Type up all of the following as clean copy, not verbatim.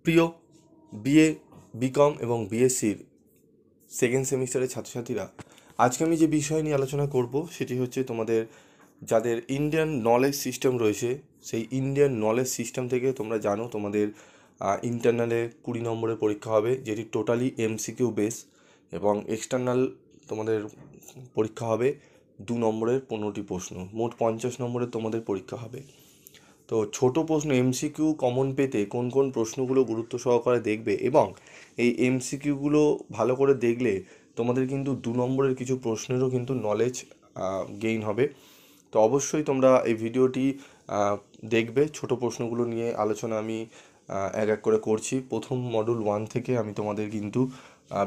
প্রিয় BA, BCom এবং বিএসসির second সেমিস্টারের ছাত্রছাত্রীরা, আজকে আমি যে বিষয় নিয়ে আলোচনা করব সেটি হচ্ছে তোমাদের যাদের ইন্ডিয়ান নলেজ সিস্টেম রয়েছে, সেই ইন্ডিয়ান নলেজ সিস্টেম থেকে তোমরা জানো তোমাদের ইন্টারনালে 20 নম্বরের পরীক্ষা হবে, যেটি টোটালি এমসিকিউ বেস, এবং এক্সটার্নাল তোমাদের পরীক্ষা হবে 2 নম্বরের 15টি প্রশ্ন, মোট 50 নম্বরের তোমাদের পরীক্ষা হবে। তো ছোট প্রশ্ন এমসিকিউ কমন পেতে কোন কোন প্রশ্নগুলো গুরুত্ব সহকারে দেখবে, এবং এই এমসিকিউগুলো ভালো করে দেখলে তোমাদের কিন্তু 2 নম্বরের কিছু প্রশ্নেরও কিন্তু নলেজ গেইন হবে। তো অবশ্যই তোমরা এই ভিডিওটি দেখবে। ছোট প্রশ্নগুলো নিয়ে আলোচনা আমি এক এক করে করছি। প্রথম মডিউল 1 থেকে আমি তোমাদের কিন্তু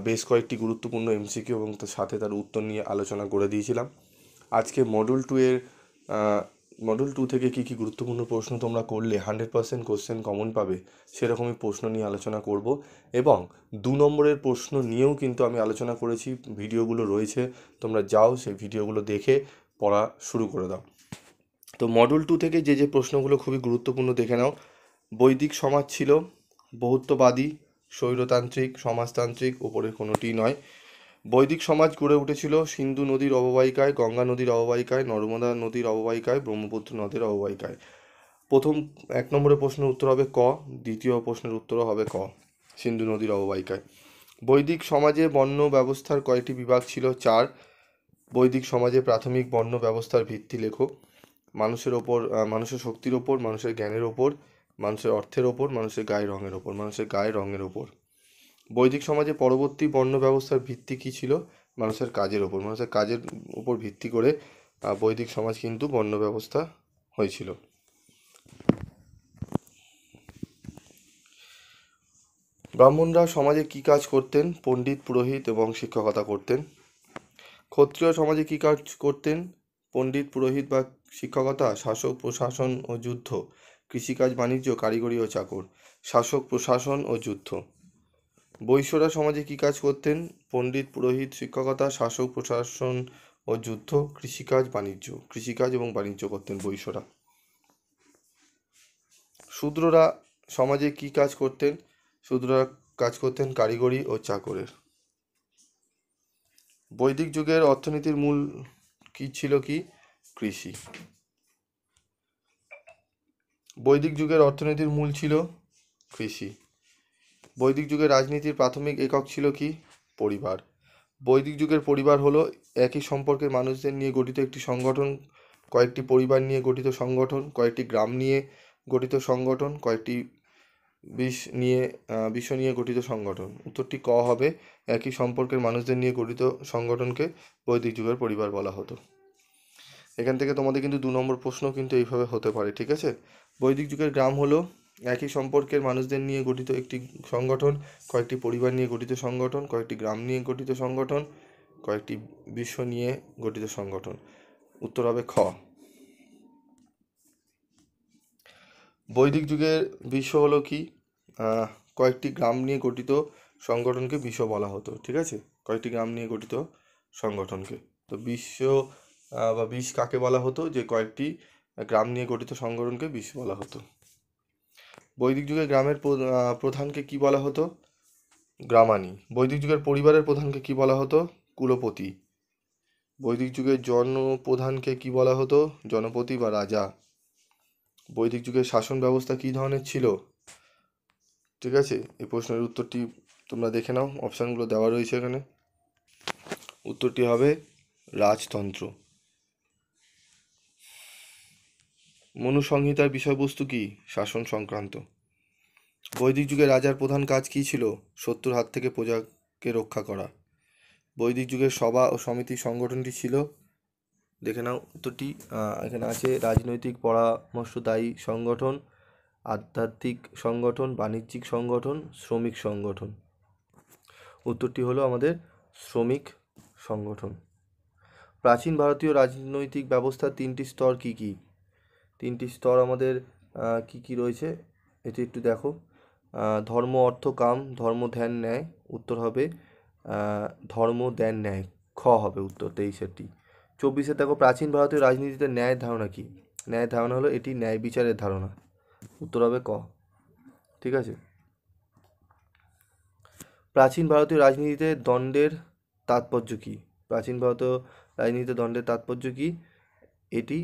বেশ কয়েকটি গুরুত্বপূর্ণ এমসিকিউ এবং তার সাথে তার উত্তর নিয়ে আলোচনা করে দিয়েছিলাম। আজকে মডিউল 2 থেকে কী কী গুরুত্বপূর্ণ প্রশ্ন তোমরা করলে 100% কোশ্চেন কমন পাবে সেরকমই প্রশ্ন নিয়ে আলোচনা করব, এবং 2 নম্বরের প্রশ্ন নিয়েও কিন্তু আমি আলোচনা করেছি, ভিডিওগুলো রয়েছে, তোমরা যাও সেই ভিডিওগুলো দেখে পড়া শুরু করে দাও। তো মডিউল 2 থেকে যে প্রশ্নগুলো খুবই গুরুত্বপূর্ণ দেখে নাও। বৈদিক সমাজ ছিল বহুত্ববাদী, স্বৈরতান্ত্রিক, সমাজতান্ত্রিক, ওপরের কোনোটিই নয়। বৈদিক সমাজ গড়ে উঠেছিল সিন্ধু নদীর অববাহিকায়, গঙ্গা নদীর অববাহিকায়, নর্মদা নদীর অববাহিকায়, ব্রহ্মপুত্র নদীর অববাহিকায়। প্রথম 1 নম্বরের প্রশ্নের উত্তর হবে ক, দ্বিতীয় প্রশ্নের উত্তরও হবে ক, সিন্ধু নদীর অববাহিকায়। বৈদিক সমাজে বর্ণ ব্যবস্থার কয়টি বিভাগ ছিল? 4। বৈদিক সমাজে প্রাথমিক বর্ণ ব্যবস্থার ভিত্তি লেখো। মানুষের শক্তির ওপর, মানুষের জ্ঞানের ওপর, মানুষের অর্থের ওপর, মানুষের গায়ের রঙের ওপর। বৈদিক সমাজে পরবর্তী বর্ণ ব্যবস্থার ভিত্তি কী ছিল? মানুষের কাজের ওপর। মানুষের কাজের উপর ভিত্তি করে বৈদিক সমাজ কিন্তু বর্ণ ব্যবস্থা হয়েছিল। ব্রাহ্মণরা সমাজে কী কাজ করতেন? পণ্ডিত, পুরোহিত এবং শিক্ষকতা করতেন। ক্ষত্রিয় সমাজে কী কাজ করতেন? পণ্ডিত, পুরোহিত বা শিক্ষকতা, শাসক, প্রশাসন ও যুদ্ধ, কৃষিকাজ, বাণিজ্য, কারিগরি ও চাকর। শাসক, প্রশাসন ও যুদ্ধ। বৈশ্যরা সমাজে কী কাজ করতেন? পণ্ডিত, পুরোহিত, শিক্ষকতা, শাসক, প্রশাসন ও যুদ্ধ, কৃষিকাজ এবং বাণিজ্য করতেন বৈশ্যরা। শূদ্ররা সমাজে কী কাজ করতেন? শূদ্ররা কাজ করতেন কারিগরি ও চাকরের। বৈদিক যুগের অর্থনীতির মূল কি ছিল? কৃষি। বৈদিক যুগের অর্থনীতির মূল ছিল কৃষি। বৈদিক যুগের রাজনীতির প্রাথমিক একক ছিল কি? পরিবার। বৈদিক যুগের পরিবার হলো একই সম্পর্কের মানুষদের নিয়ে গঠিত একটি সংগঠন, কয়েকটি পরিবার নিয়ে গঠিত সংগঠন, কয়েকটি গ্রাম নিয়ে গঠিত সংগঠন, কয়েকটি বিশ্ব নিয়ে গঠিত সংগঠন। উত্তরটি ক হবে। একই সম্পর্কের মানুষদের নিয়ে গঠিত সংগঠনকে বৈদিক যুগের পরিবার বলা হতো। এখান থেকে তোমাদের কিন্তু 2 নম্বর প্রশ্ন কিন্তু এইভাবে হতে পারে, ঠিক আছে? বৈদিক যুগের গ্রাম হলো একই সম্পর্কের মানুষদের নিয়ে গঠিত একটি সংগঠন, কয়েকটি পরিবার নিয়ে গঠিত সংগঠন, কয়েকটি গ্রাম নিয়ে গঠিত সংগঠন, কয়েকটি বিশ্ব নিয়ে গঠিত সংগঠন। উত্তর হবে খ। বৈদিক যুগের বিশ্ব হলো কি? কয়েকটি গ্রাম নিয়ে গঠিত সংগঠনকে বিশ্ব বলা হতো, ঠিক আছে? কয়েকটি গ্রাম নিয়ে গঠিত সংগঠনকে। তো বিশ্ব বা বিশ কাকে বলা হতো? যে কয়েকটি গ্রাম নিয়ে গঠিত সংগঠনকে বিশ্ব বলা হতো। বৈদিক যুগে গ্রামের প্রধানকে কি বলা হতো? গ্রামানি। বৈদিক যুগের পরিবারের প্রধানকে কি বলা হতো? কুলপতি। বৈদিক যুগের জনপ্রধানকে কি বলা হতো? জনপতি বা রাজা। বৈদিক যুগের শাসন ব্যবস্থা কী ধরনের ছিল? ঠিক আছে, এই প্রশ্নের উত্তরটি তোমরা দেখে নাও, অপশানগুলো দেওয়া রয়েছে এখানে। উত্তরটি হবে রাজতন্ত্র। মনু সংহিতার বিষয়বস্তু কি? শাসন সংক্রান্ত। বৈদিক যুগে রাজার প্রধান কাজ কী ছিল? শত্রুর হাত থেকে প্রজাকে রক্ষা করা। বৈদিক যুগের সভা ও সমিতি সংগঠনটি ছিল, দেখে নাও উত্তরটি, এখানে আছে রাজনৈতিক পরামর্শদায়ী সংগঠন, আধ্যাত্মিক সংগঠন, বাণিজ্যিক সংগঠন, শ্রমিক সংগঠন। উত্তরটি হলো আমাদের শ্রমিক সংগঠন। প্রাচীন ভারতীয় রাজনৈতিক ব্যবস্থার 3টি স্তর কি কি? 3টি স্তর আমাদের কি কি রয়েছে এটি একটু দেখো। ধর্ম, অর্থ, কাম, ধর্ম, ধ্যান, ন্যায়। উত্তর হবে ধর্ম, ধ্যান, ন্যায়। খ হবে উত্তর 23-এরটি। 24-এ দেখো, প্রাচীন ভারতীয় রাজনীতিতে ন্যায়ের ধারণা কি? ন্যায়ের ধারণা হলো এটি ন্যায় বিচারের ধারণা। উত্তর হবে ক, ঠিক আছে? প্রাচীন ভারতীয় রাজনীতিতে দণ্ডের তাৎপর্য কী? প্রাচীন ভারতীয় রাজনীতিতে দণ্ডের তাৎপর্য কী? এটি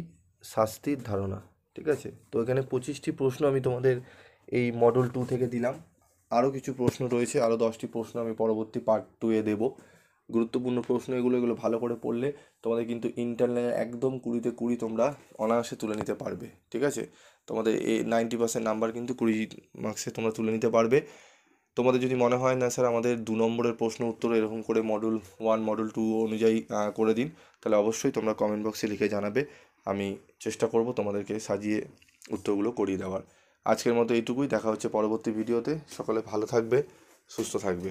শাস্তির ধারণা। ঠিক আছে, তো এখানে 25টি প্রশ্ন আমি তোমাদের এই মডেল 2 থেকে দিলাম। আরও কিছু প্রশ্ন রয়েছে, আরও 10টি প্রশ্ন আমি পরবর্তী পার্ট 2-এ দেবো। গুরুত্বপূর্ণ প্রশ্ন এগুলো ভালো করে পড়লে তোমাদের কিন্তু ইন্টারনালে একদম 20-তে 20 তোমরা অনায়াসে তুলে নিতে পারবে। ঠিক আছে, তোমাদের 90% নাম্বার কিন্তু 20 মার্কসে তোমরা তুলে নিতে পারবে। তোমাদের যদি মনে হয় না স্যার আমাদের 2 নম্বরের প্রশ্ন উত্তর এরকম করে মডেল 1 মডেল 2 অনুযায়ী করে দিন, তাহলে অবশ্যই তোমরা কমেন্ট বক্সে লিখে জানাবে। আমি চেষ্টা করব তোমাদেরকে সাজিয়ে উত্তরগুলো করিয়ে দেওয়ার। আজকের মতো এইটুকুই, দেখা হচ্ছে পরবর্তী ভিডিওতে। সকলে ভালো থাকবে, সুস্থ থাকবে।